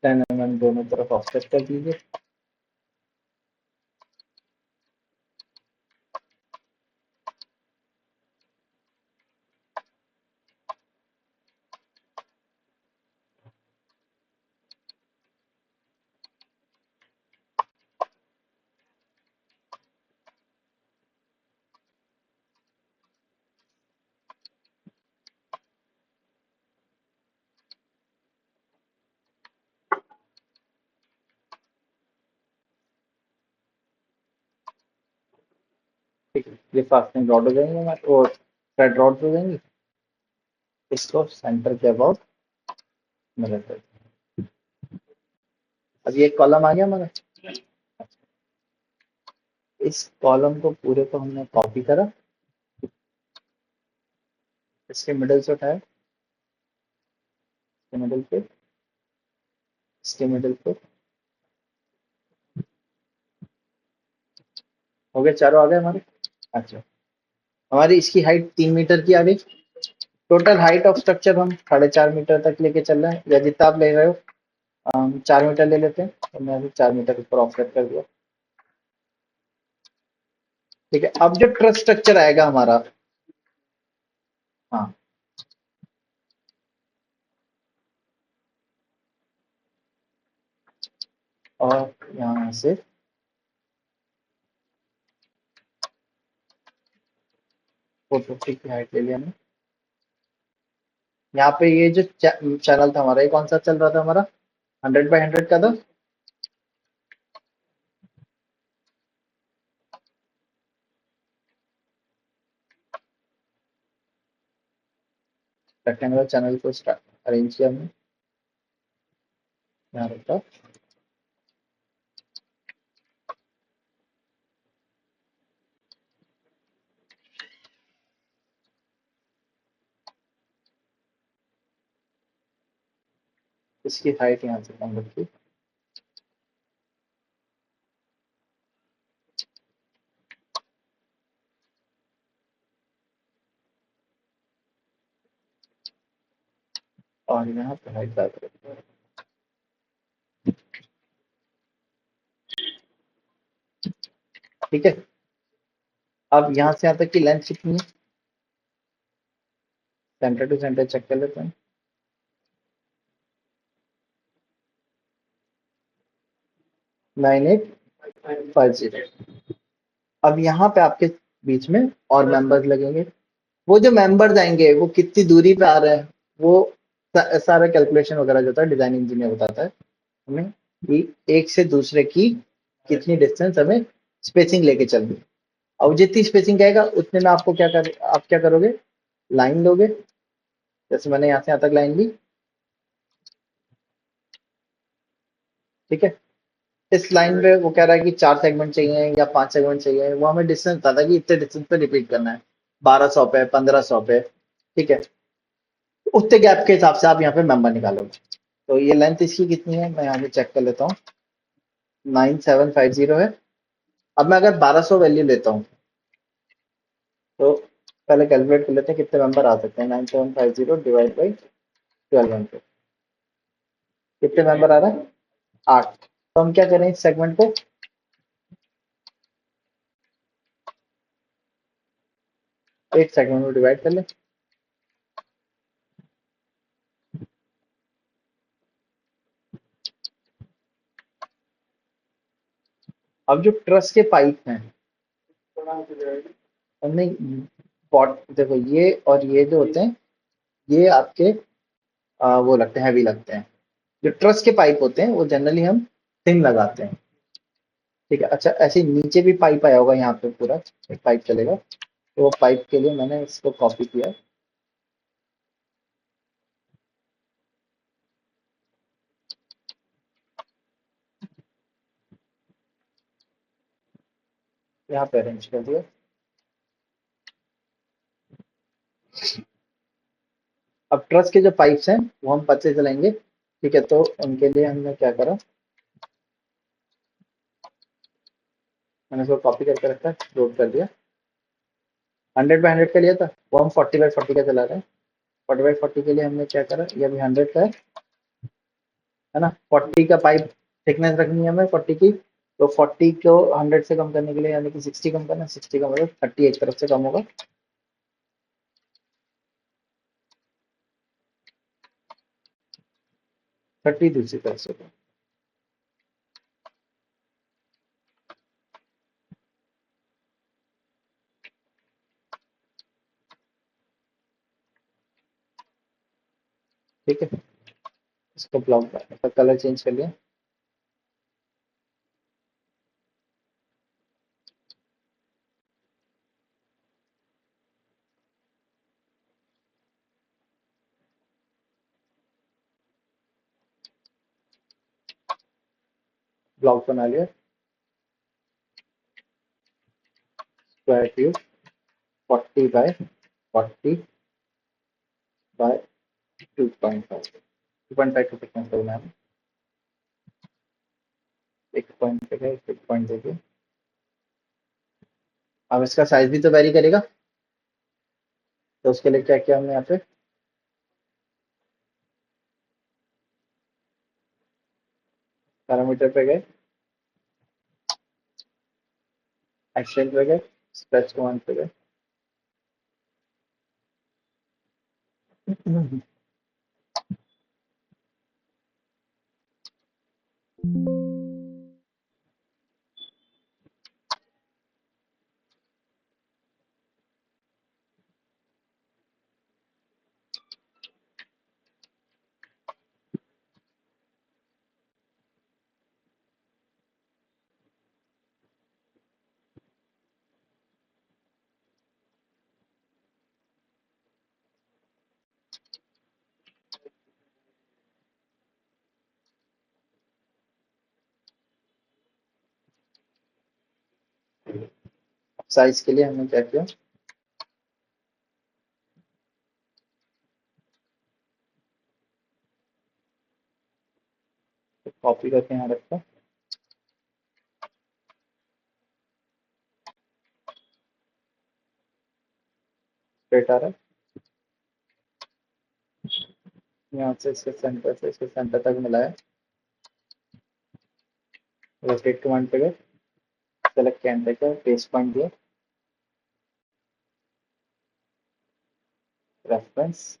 टेन दोनों तरफ ऑफसेट कर दीजिए। ठीक है, ये फास्टनिंग रॉड हो जाएंगे हमारे, और थ्रेड रॉड हो जाएंगी। इसको सेंटर के अबाउट मिरर कर। अब ये कॉलम आ गया हमारा। इस कॉलम को पूरे को हमने कॉपी करा, इसके मिडिल से उठाया, इसके मिडिल पे, इसके मिडिल पे, हो गए, चारों आ गए हमारे। अच्छा, हमारी इसकी हाइट 3 मीटर की आ गई। टोटल हाइट ऑफ स्ट्रक्चर हम 4.5 मीटर तक लेके चल रहे हैं, या जितना आप ले रहे हो। 4 मीटर ले लेते हैं, तो मैं अभी 4 मीटर ऊपर ऑफसेट कर दिया। ठीक है, अब जो ट्रस स्ट्रक्चर आएगा हमारा। हाँ, और यहाँ से 450 की हाइट ले लिया हमने। यहाँ पे ये जो चैनल था हमारा, ये कौन सा चल रहा था हमारा, 100 बाई 100 का था। रेक्टेंगुलर चैनल को अरेंज किया हमने, यहाँ रखा। इसकी हाइट यहाँ से कम रखी, और यहाँ पे हाइट ज्यादा रखी। ठीक है, अब यहाँ से यहाँ तक की लेंथ कितनी है, सेंटर टू सेंटर चेक कर लेते हैं। 9850। अब यहाँ पे आपके बीच में और मेंबर्स लगेंगे। वो जो मेंबर्स आएंगे वो कितनी दूरी पे आ रहे हैं, वो सारा कैलकुलेशन वगैरह जो होता है डिजाइन इंजीनियर बताता है हमें, कि एक से दूसरे की कितनी डिस्टेंस हमें स्पेसिंग लेके चलनी है। और जितनी स्पेसिंग कहेगा उतने में आपको आप क्या करोगे, लाइन लोगे। जैसे मैंने यहाँ से यहाँ तक लाइन ली। ठीक है, इस लाइन पे वो कह रहा है कि 4 सेगमेंट चाहिए या 5 सेगमेंट चाहिए, वो हमें डिस्टेंस बताता है कि इतने डिस्टेंस पे रिपीट करना है, 1200 पे, 1500 पे। ठीक है, उतने गैप के हिसाब से आप यहाँ पे मेंबर निकालोगे। तो ये लेंथ इसकी कितनी है, मैं यहाँ पे चेक कर लेता हूँ। 9750 है। अब मैं अगर 1200 वैल्यू लेता हूँ, तो पहले कैलकुलेट कर लेते हैं कितने मेंबर आ सकते हैं। 9750 डिवाइड बाई 1200, कितने मेंबर आ रहा है, 8। तो हम क्या करें, इस सेगमेंट को 8 सेगमेंट में डिवाइड कर लें। अब जो ट्रस के पाइप हैं, और नहीं, पॉट देखो, ये और ये जो होते हैं, ये आपके वो लगते हैं, हैवी लगते हैं। जो ट्रस के पाइप होते हैं वो जनरली हम थिन लगाते हैं। ठीक है, अच्छा, ऐसे ही नीचे भी पाइप आया होगा, यहाँ पे पूरा एक पाइप चलेगा, तो वो पाइप के लिए मैंने इसको कॉपी किया है। यहाँ पे अरेंज कर दिया। अब ट्रस के जो पाइप्स हैं वो हम पतले चलाएंगे। ठीक है, तो उनके लिए हमने क्या करा, मैंने इसको कॉपी करके रखा है, लोड कर दिया। 100 बाई 100 का लिया था, वो हम 40 बाई 40 का चला रहे हैं। 40 बाई 40 के लिए हमने क्या करा, ये अभी 100 का है ना। 40 का पाइप थिकनेस रखनी है हमें, 40 की। तो 40 को 100 से कम करने के लिए, यानी कि 60 कम करना, 60 का मतलब 30 एक तरफ से कम होगा। 30 दूसरी तरफ से कम। ठीक है, इसको ब्लॉक का कलर चेंज कर लिया। ब्लॉक बना लिया, स्क्वायर ट्यूब 40 बाई 40 बाई 2.5 का थिकनेस करना है। एक पॉइंट पे एक पॉइंट देखिए। अब इसका साइज भी तो वेरी करेगा, तो उसके लिए क्या किया हमने यहाँ पे, पैरामीटर पे गए, एक्सटेंड पे गए, स्ट्रेच कमांड पे गए। साइज के लिए हमने क्या किया, कॉपी करके यहाँ रखा, स्ट्रेट आ रहा है। यहाँ से इसके सेंटर से इसके सेंटर तक मिलाया, रोटेट कमांड पे गए, सेलेक्ट कैंटर का बेस पॉइंट दिया, रेफरेंस,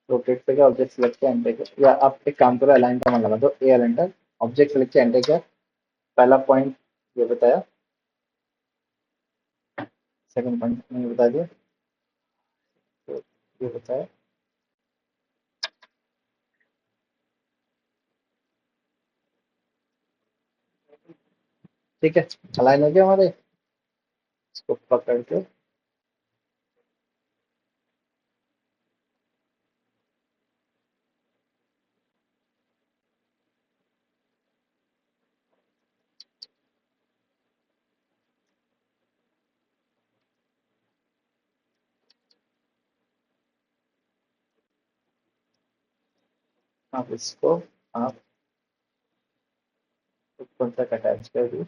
रोटेट पे गया, ऑब्जेक्ट सिलेक्ट किया, एंटर किया, या आप एक काम करो, अलाइन कमांड लगा दो, A L enter, object select किया, एंटर किया, पहला पॉइंट ये बताया, सेकंड पॉइंट नहीं बता दिया, तो ये बताया। ठीक है, अलाइन हो गया हमारे, इसको पकड़ के आप इसको आप ऊपर तक अटैच कर दिए।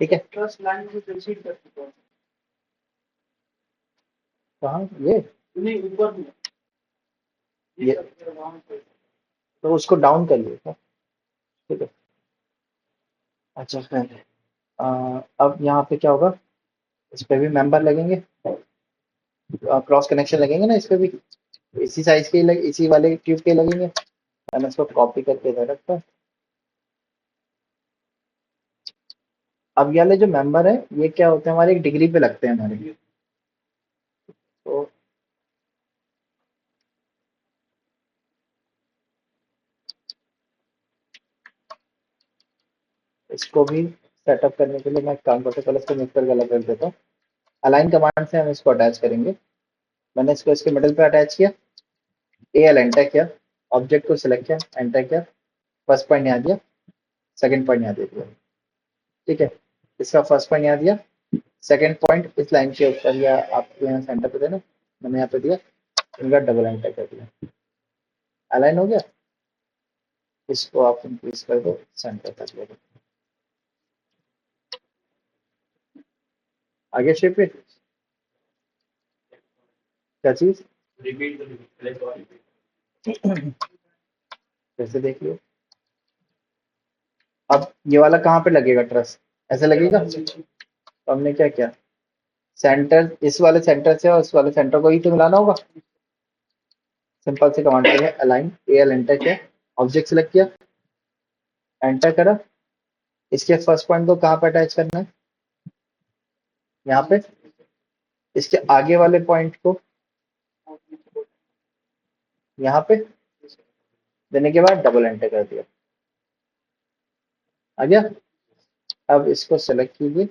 ठीक है। कहाँ ये ये तो उसको डाउन कर लिया था। ठीक है। अच्छा फिर अब यहाँ पे क्या होगा, इस पे भी मेंबर लगेंगे, क्रॉस कनेक्शन लगेंगे ना इस पे भी, इसी साइज के इसी वाले ट्यूब के लगेंगे। मैंने इसको कॉपी करके इधर रखा। अब ये वाले जो मेंबर है ये क्या होते हैं, हमारे एक डिग्री पे लगते हैं हमारे। तो इसको भी सेटअप करने के लिए मैं एक काम करता हूँ, पहले इसको मिक्स करके अलग कर देता हूँ। अलाइन कमांड से हम इसको अटैच करेंगे। मैंने इसको इसके मिडिल पे अटैच किया, ए एल एंटर किया, ऑब्जेक्ट को सिलेक्ट किया, एंटर किया, फर्स्ट पॉइंट यहाँ दिया, सेकंड पॉइंट यहाँ दे दिया। ठीक है, इसका फर्स्ट पॉइंट यहाँ दिया, सेकंड पॉइंट इस लाइन के ऊपर या आपके यहाँ सेंटर पे देना, मैंने यहाँ पे दिया, इनका डबल एंटर कर दिया। अलाइन हो गया, इसको आप इंक्रीज कर दो, सेंटर तक ले दो। आगे शेप पे क्या चीज जैसे देख लो। अब ये वाला कहाँ पे लगेगा ट्रस, ऐसे लगेगा। तो हमने क्या किया, सेंटर इस वाले सेंटर से और इस वाले सेंटर को ही तो मिलाना होगा। सिंपल से कमांड करेंगे, अलाइन ए एल एंटर किया, ऑब्जेक्ट सिलेक्ट किया, एंटर करा, इसके फर्स्ट पॉइंट को कहाँ पे अटैच करना है, यहाँ पे। इसके आगे वाले पॉइंट को यहाँ पे देने के बाद डबल एंटर कर दिया। आ गया। अब इसको सेलेक्ट कीजिए,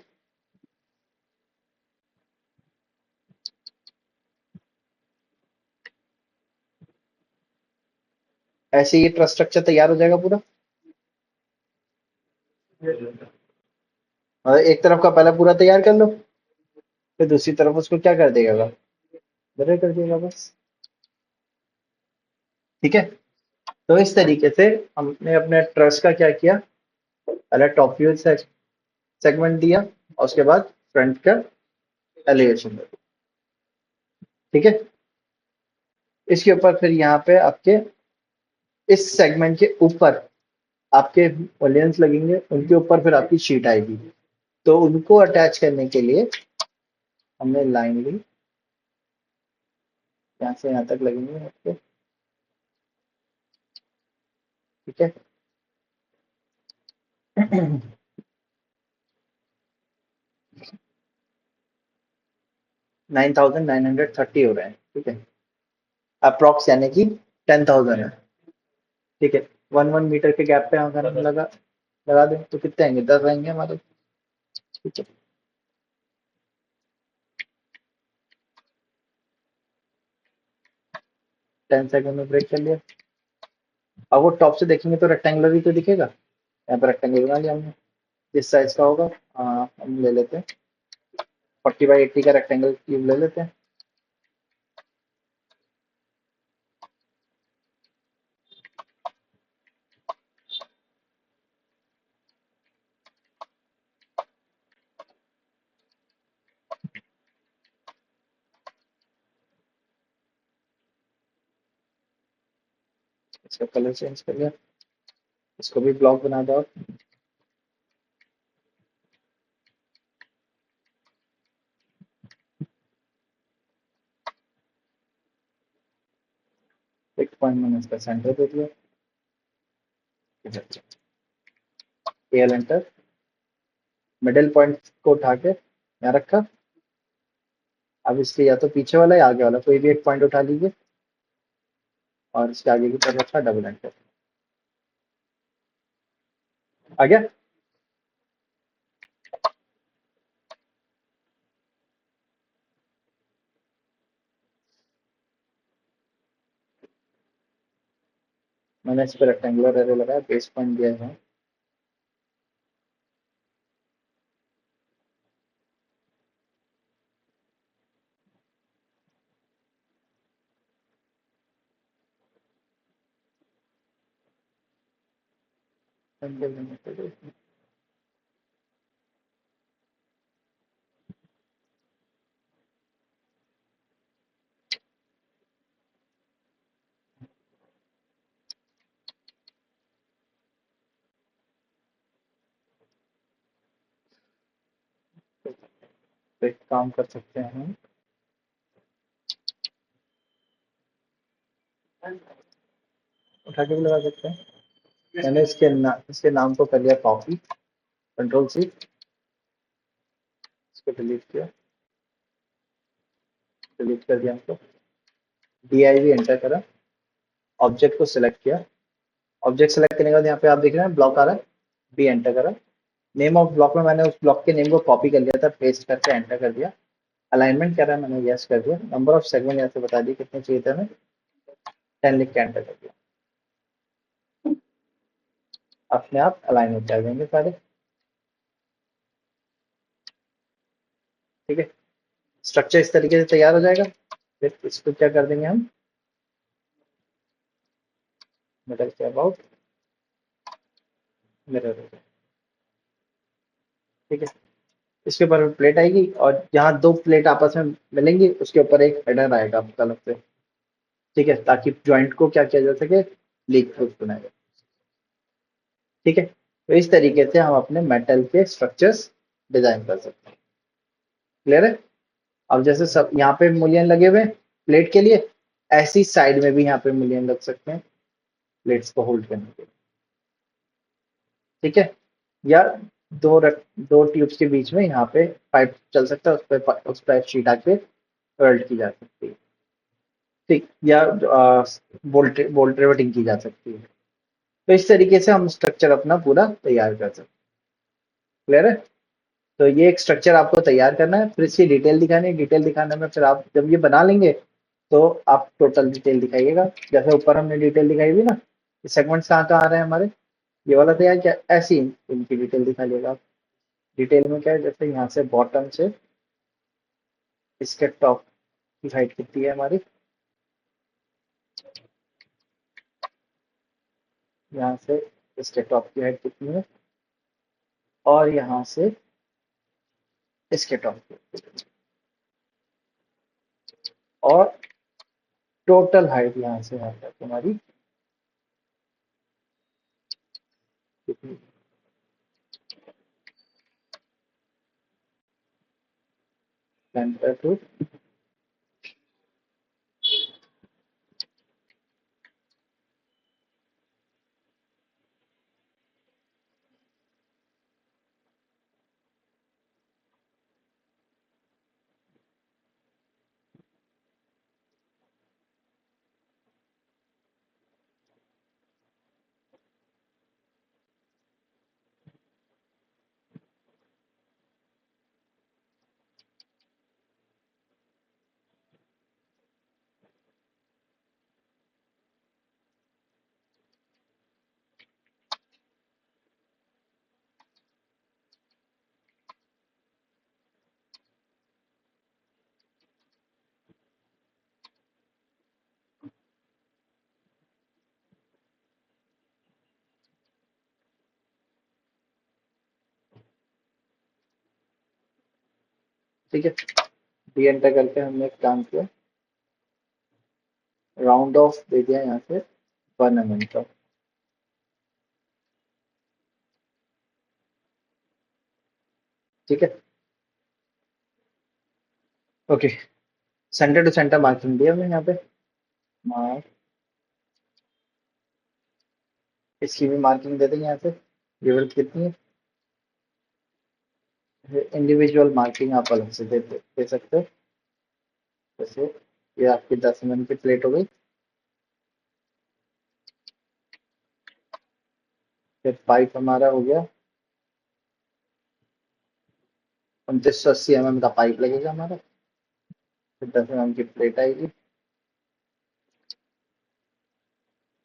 ऐसे ये ट्रस स्ट्रक्चर तैयार हो जाएगा पूरा। और एक तरफ का पहले पूरा तैयार कर लो, फिर दूसरी तरफ उसको क्या कर देगा, बदल कर देगा बस। ठीक है। तो इस तरीके से हमने अपने ट्रस का क्या किया, पहले टॉप व्यू सेगमेंट दिया और उसके बाद फ्रंट का एलिवेशन। ठीक है। इसके ऊपर फिर यहाँ पे आपके इस सेगमेंट के ऊपर आपके वॉल्यूम्स लगेंगे, उनके ऊपर फिर आपकी शीट आएगी। तो उनको अटैच करने के लिए हमने लाइन ली, यहाँ से यहाँ तक लगेंगे आपके। ठीक है। 9,930 हो रहे हैं। ठीक है, अप्रोक्स यानी कि 10,000 है। ठीक है, 1 1 मीटर के गैप पे अगर हम लगा दें तो कितने आएंगे, 10 आएंगे हमारे। ठीक है, 10 सेकंड में ब्रेक कर लिया। अब वो टॉप से देखेंगे तो रेक्टेंगुलर ही तो दिखेगा। यहाँ पर रेक्टेंगल बना लिया हमने, जिस साइज का होगा। हम ले लेते हैं 40 बाई 80 का रेक्टेंगल क्यूब ले लेते हैं। इसका कलर चेंज कर लिया, इसको भी ब्लॉक बना दो आप। एक पॉइंट मैंने इसका सेंटर दे दिया, एल एंटर, मिडिल पॉइंट को उठा के यहाँ रखा। अब इसके या तो पीछे वाला या आगे वाला कोई भी एक पॉइंट उठा लीजिए और इसके आगे की तरफ रखा, डबल एंटर। आ गया। मैंने इस पर रेक्टेंगुलर एरे लगाया, बेस पॉइंट दिया है। तो एक काम कर सकते हैं हम, उठा के भी लगा सकते हैं। मैंने इसके नाम को कर लिया कॉपी, कंट्रोल सी, इसको डिलीट किया, डिलीट कर दिया हमको, div एंटर करा, ऑब्जेक्ट को सिलेक्ट किया, ऑब्जेक्ट सेलेक्ट करने के बाद यहाँ पे आप देख रहे हैं ब्लॉक आ रहा है, बी एंटर करा, नेम ऑफ ब्लॉक में मैंने उस ब्लॉक के नेम को कॉपी कर लिया था, पेस्ट करके एंटर कर दिया, अलाइनमेंट कर रहा है, मैंने यस कर दिया, नंबर ऑफ सेगमेंट यहाँ से बता दिए कितने चाहिए थे हमें, 10 लिख के एंटर कर दिया, अपने आप अलाइन हो जाएंगे सारे। ठीक है, स्ट्रक्चर इस तरीके से तैयार हो जाएगा। फिर इसको क्या कर देंगे हम, मिडल के अबाउट मिरर, ठीक है, इसके ऊपर प्लेट आएगी और यहाँ दो प्लेट आपस में मिलेंगी, उसके ऊपर एक हेडर आएगा आपका अलग से। ठीक है, ताकि ज्वाइंट को क्या किया जा सके, लीक प्रूफ बनाया जाए। ठीक है, तो इस तरीके से हम अपने मेटल के स्ट्रक्चर्स डिजाइन कर सकते हैं। क्लियर है? अब जैसे सब यहाँ पे मूल्यन लगे हुए हैं प्लेट के लिए, ऐसी साइड में भी यहाँ पे मूल्यन लग सकते हैं प्लेट्स को होल्ड करने के लिए। ठीक है, या दो ट्यूब्स के बीच में यहाँ पे पाइप चल सकता है, उस पर शीट आके वेल्ड की जा सकती है। ठीक, या बोल्ट बोल्ट रिवेटिंग की जा सकती है। तो इस तरीके से हम स्ट्रक्चर अपना पूरा तैयार कर सकते हैं। क्लियर है? तो ये एक स्ट्रक्चर आपको तैयार करना है, फिर इसकी डिटेल दिखानी है, डिटेल दिखाने में फिर आप जब ये बना लेंगे तो आप टोटल डिटेल दिखाइएगा, जैसे ऊपर हमने डिटेल दिखाई हुई ना, सेगमेंट्स कहाँ कहाँ आ रहे हैं हमारे, ये वाला तैयार क्या, ऐसी इनकी डिटेल दिखा लिएगा आप। डिटेल में क्या है, जैसे यहाँ से बॉटम से इसके टॉप की हाइट कितनी है हमारी, यहाँ से इसके टॉप की हाइट कितनी है, और यहाँ से इसके टॉप की, और टोटल हाइट यहाँ से यहाँ तक हमारी कितनी, सेंटर टू, ठीक है, डी एंटर करके हमने एक काम किया, राउंड ऑफ दे दिया यहाँ से 1 mm का। ठीक है, okay, centre to centre marking दिया हमने यहाँ पे, मार्क, इसकी भी मार्किंग दे देंगे यहाँ से, ये विड्थ कितनी है, इंडिविजुअल मार्किंग आप अलग से दे सकते हो, जैसे ये आपकी 10 mm की प्लेट हो गई, फिर पाइप हमारा हो गया 2980 mm का पाइप लगेगा हमारा, फिर 10 mm की प्लेट आएगी,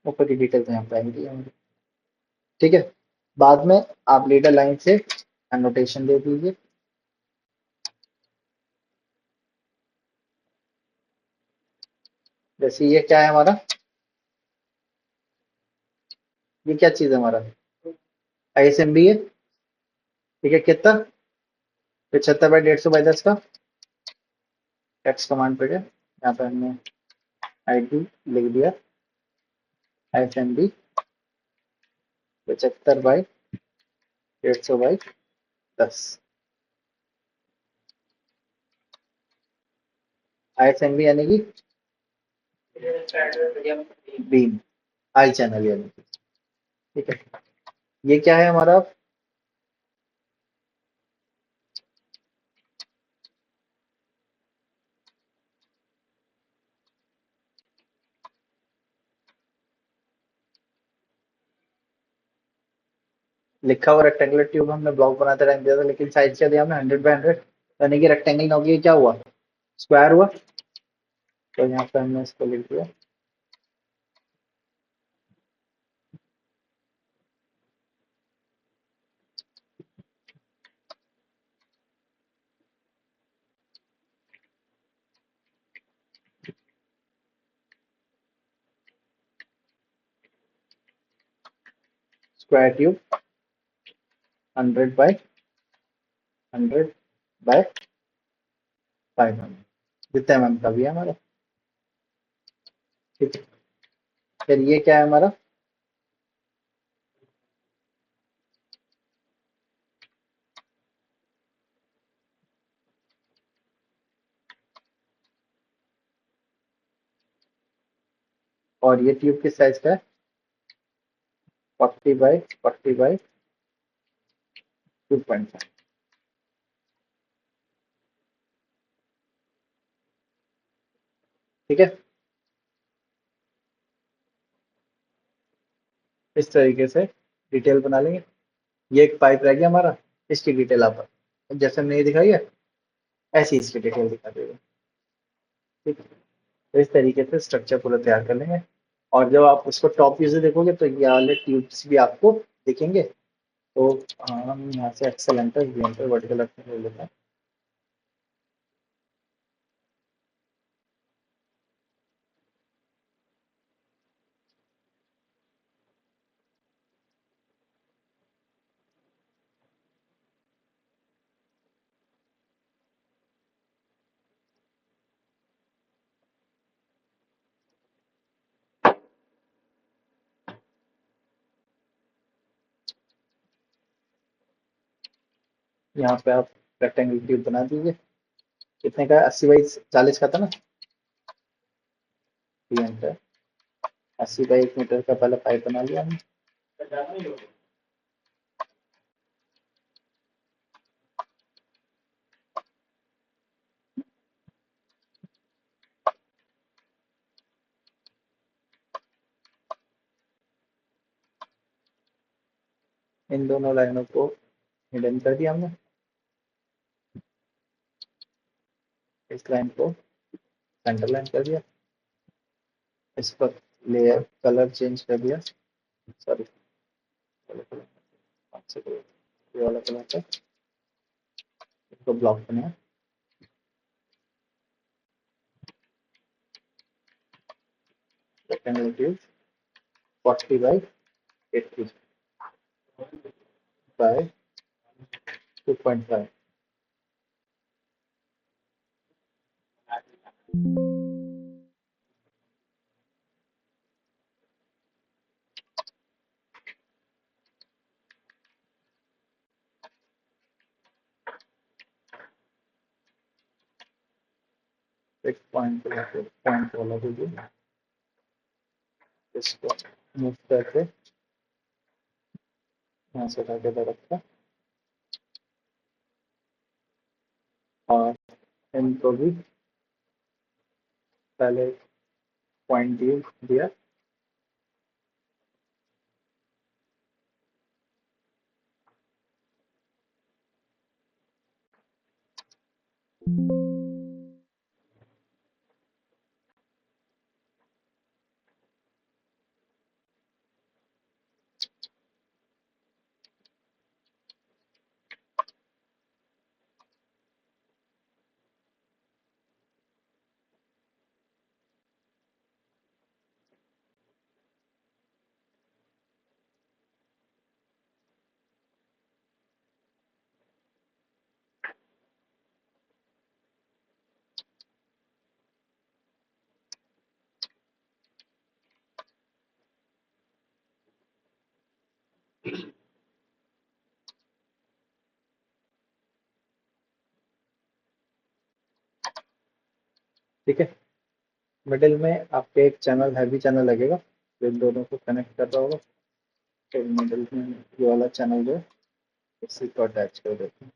ऊपर की डिटेल्स यहाँ पे आएंगी हमारी। ठीक है, बाद में आप लीडर लाइन से एनोटेशन दे दीजिए, जैसे ये क्या है हमारा, ये क्या चीज है हमारा, ISMB है। ठीक है, कितना, 75/150/10 का टेक्स्ट कमांड पे है, यहाँ पे हमने ID लिख दिया, ISMB 75/150/10। ISMB यानी कि बीम, आई चैनल यानी कि, ठीक है। ये क्या है हमारा, लिखा हुआ रेक्टेंगुलर ट्यूब हमने ब्लॉक बनाते टाइम दिया था, लेकिन साइज क्या दिया हमने 100 बाय 100, यानी कि रेक्टेंगल ना हो गया, क्या हुआ, स्क्वायर हुआ। तो यहाँ पे हमने इसको लिख दिया स्क्वायर ट्यूब 100 बाय 100 बाय 500, जितना mm का भी है हमारा, ठीक है। फिर ये क्या है हमारा, और ये ट्यूब किस साइज का है, 40 बाय 40 बाय 2.5, ठीक है। इस तरीके से डिटेल बना लेंगे। ये एक पाइप रह गया हमारा, इसकी डिटेल आप जैसे हमने ये दिखाई है, ऐसी इसकी डिटेल दिखा देगा, ठीक है। तो इस तरीके से स्ट्रक्चर पूरा तैयार कर लेंगे। और जब आप उसको टॉप व्यू से देखोगे तो ये वाले ट्यूब्स भी आपको दिखेंगे। तो हम यहाँ से एक्सेल एंटर वर्टिकल एंटर ले लेते हैं। यहाँ पे आप रेक्टेंगल ट्यूब बना दीजिए। कितने का है, 80 बाई 40 का था ना, ये एंटर, 80 बाई 1 मीटर का पहले पाइप बना लिया हमने। इन दोनों लाइनों को हिडन कर दिया हमने। इस लाइन को सेंटर लाइन कर दिया। इस पर लेयर कलर चेंज कर दिया, सॉरी, ये वाला कलर था, इसको ब्लॉक बनाया। Rectangle tube 40 by 80 by 2.5। एक पॉइंट वाला दीजिए, इसको मूव करके यहाँ से उठा के इधर रखा, और इनको भी पहले पॉइंट दिया। ठीक है। मिडिल में आपके एक चैनल हैवी चैनल लगेगा जो इन दोनों को कनेक्ट कर रहा होगा। तो मिडिल में ये वाला चैनल जो है इसी को अटैच कर देते हैं।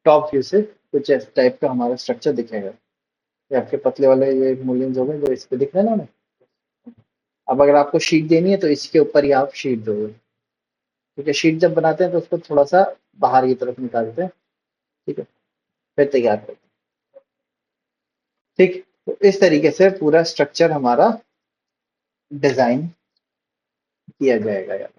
टॉप व्यू से कुछ इस टाइप का हमारा स्ट्रक्चर दिखेगा। ये आपके पतले वाले ये मूलियंस हो गए जो इस पे दिख रहे हैं ना हमें। अब अगर आपको शीट देनी है तो इसके ऊपर ही आप शीट दोगे। क्योंकि शीट जब बनाते हैं तो उसको थोड़ा सा बाहर की तरफ निकालते हैं। ठीक है, फिर तैयार करते हैं। ठीक, तो इस तरीके से पूरा स्ट्रक्चर हमारा डिजाइन किया जाएगा यार।